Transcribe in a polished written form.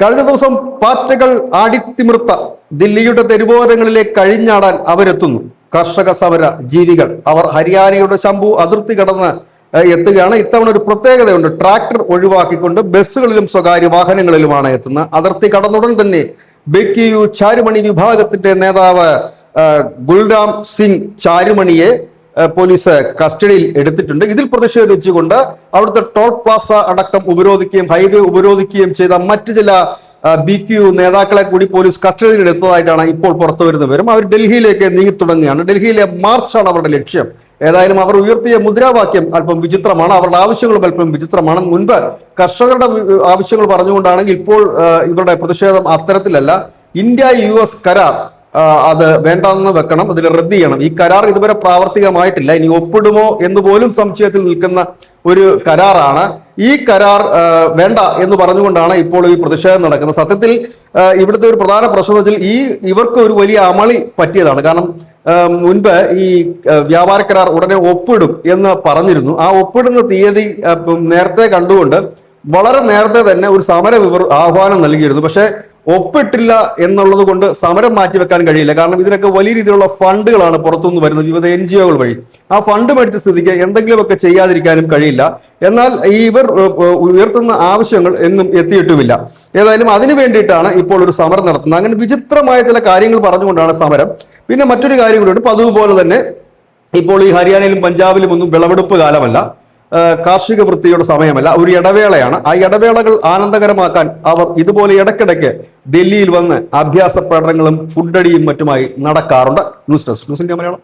കഴിഞ്ഞ ദിവസം പാറ്റകൾ ആടിത്തിമിർത്ത ദില്ലിയുടെ തെരുവോരങ്ങളിലെ കഴിഞ്ഞാടാൻ അവരെത്തുന്നു. കർഷക സമര ജീവികൾ അവർ ഹരിയാനയുടെ ശംഭു അതിർത്തി കടന്ന് എത്തുകയാണ്. ഇത്തവണ ഒരു പ്രത്യേകതയുണ്ട്. ട്രാക്ടർ ഒഴിവാക്കിക്കൊണ്ട് ബസ്സുകളിലും സ്വകാര്യ വാഹനങ്ങളിലുമാണ് എത്തുന്നത്. അതിർത്തി കടന്നുടൻ തന്നെ ബെക്കിയു ചാരുമണി വിഭാഗത്തിന്റെ നേതാവ് ഗുൽരാം സിംഗ് ചാരുമണിയെ പോലീസ് കസ്റ്റഡിയിൽ എടുത്തിട്ടുണ്ട്. ഇതിൽ പ്രതിഷേധിച്ചുകൊണ്ട് അവിടുത്തെ ടോൾ പ്ലാസ അടക്കം ഉപരോധിക്കുകയും ഹൈവേ ഉപരോധിക്കുകയും ചെയ്ത മറ്റു ചില BQ നേതാക്കളെ കൂടി പോലീസ് കസ്റ്റഡിയിൽ എടുത്തതായിട്ടാണ് ഇപ്പോൾ പുറത്തു വരുന്ന വിവരം. അവർ ഡൽഹിയിലേക്ക് നീങ്ങി തുടങ്ങുകയാണ്. ഡൽഹിയിലെ മാർച്ചാണ് അവരുടെ ലക്ഷ്യം. ഏതായാലും അവർ ഉയർത്തിയ മുദ്രാവാക്യം അല്പം വിചിത്രമാണ്. അവരുടെ ആവശ്യങ്ങളും അല്പം വിചിത്രമാണ്. മുൻപ് കർഷകരുടെ ആവശ്യങ്ങൾ പറഞ്ഞുകൊണ്ടാണെങ്കിൽ ഇപ്പോൾ ഇവരുടെ പ്രതിഷേധം അത്തരത്തിലല്ല. India-US കരാർ അത് വേണ്ടെന്ന് വെക്കണം, അതിൽ റദ്ദ് ചെയ്യണം. ഈ കരാർ ഇതുവരെ പ്രാവർത്തികമായിട്ടില്ല. ഇനി ഒപ്പിടുമോ എന്ന് പോലും സംശയത്തിൽ നിൽക്കുന്ന ഒരു കരാറാണ്. ഈ കരാർ വേണ്ട എന്ന് പറഞ്ഞുകൊണ്ടാണ് ഇപ്പോൾ ഈ പ്രതിഷേധം നടക്കുന്നത്. സത്യത്തിൽ ഇവിടുത്തെ ഒരു പ്രധാന പ്രശ്നം വെച്ചാൽ ഇവർക്ക് ഒരു വലിയ അമളി പറ്റിയതാണ്. കാരണം മുൻപ് ഈ വ്യാപാര കരാർ ഉടനെ ഒപ്പിടും എന്ന് പറഞ്ഞിരുന്നു. ആ ഒപ്പിടുന്ന തീയതി നേരത്തെ കണ്ടുകൊണ്ട് വളരെ നേരത്തെ തന്നെ ഒരു സമരം ഇവർ ആഹ്വാനം നൽകിയിരുന്നു. പക്ഷെ ഒപ്പിട്ടില്ല എന്നുള്ളത് കൊണ്ട് സമരം മാറ്റിവെക്കാൻ കഴിയില്ല. കാരണം ഇതിനൊക്കെ വലിയ രീതിയിലുള്ള ഫണ്ടുകളാണ് പുറത്തുനിന്ന് വരുന്നത്, വിവിധ NGO-കൾ വഴി. ആ ഫണ്ട് മേടിച്ച സ്ഥിതിക്ക് എന്തെങ്കിലുമൊക്കെ ചെയ്യാതിരിക്കാനും കഴിയില്ല. എന്നാൽ ഇവർ ഉയർത്തുന്ന ആവശ്യങ്ങൾ എന്നും എത്തിയിട്ടുമില്ല. ഏതായാലും അതിനു വേണ്ടിയിട്ടാണ് ഇപ്പോൾ ഒരു സമരം നടത്തുന്നത്. അങ്ങനെ വിചിത്രമായ ചില കാര്യങ്ങൾ പറഞ്ഞുകൊണ്ടാണ് സമരം. പിന്നെ മറ്റൊരു കാര്യം കൂടിയുണ്ട്. പതിവ് പോലെ തന്നെ ഇപ്പോൾ ഈ ഹരിയാനയിലും പഞ്ചാബിലും ഒന്നും വിളവെടുപ്പ് കാലമല്ല, കാർഷിക വൃത്തിയുടെ സമയമല്ല, ഒരു ഇടവേളയാണ്. ആ ഇടവേളകൾ ആനന്ദകരമാക്കാൻ അവർ ഇതുപോലെ ഇടയ്ക്കിടയ്ക്ക് ഡൽഹിയിൽ വന്ന് അഭ്യാസ പ്രകടനങ്ങളും ഫുഡടിയും മറ്റുമായി നടക്കാറുണ്ട്. News desk, news India Malayalam.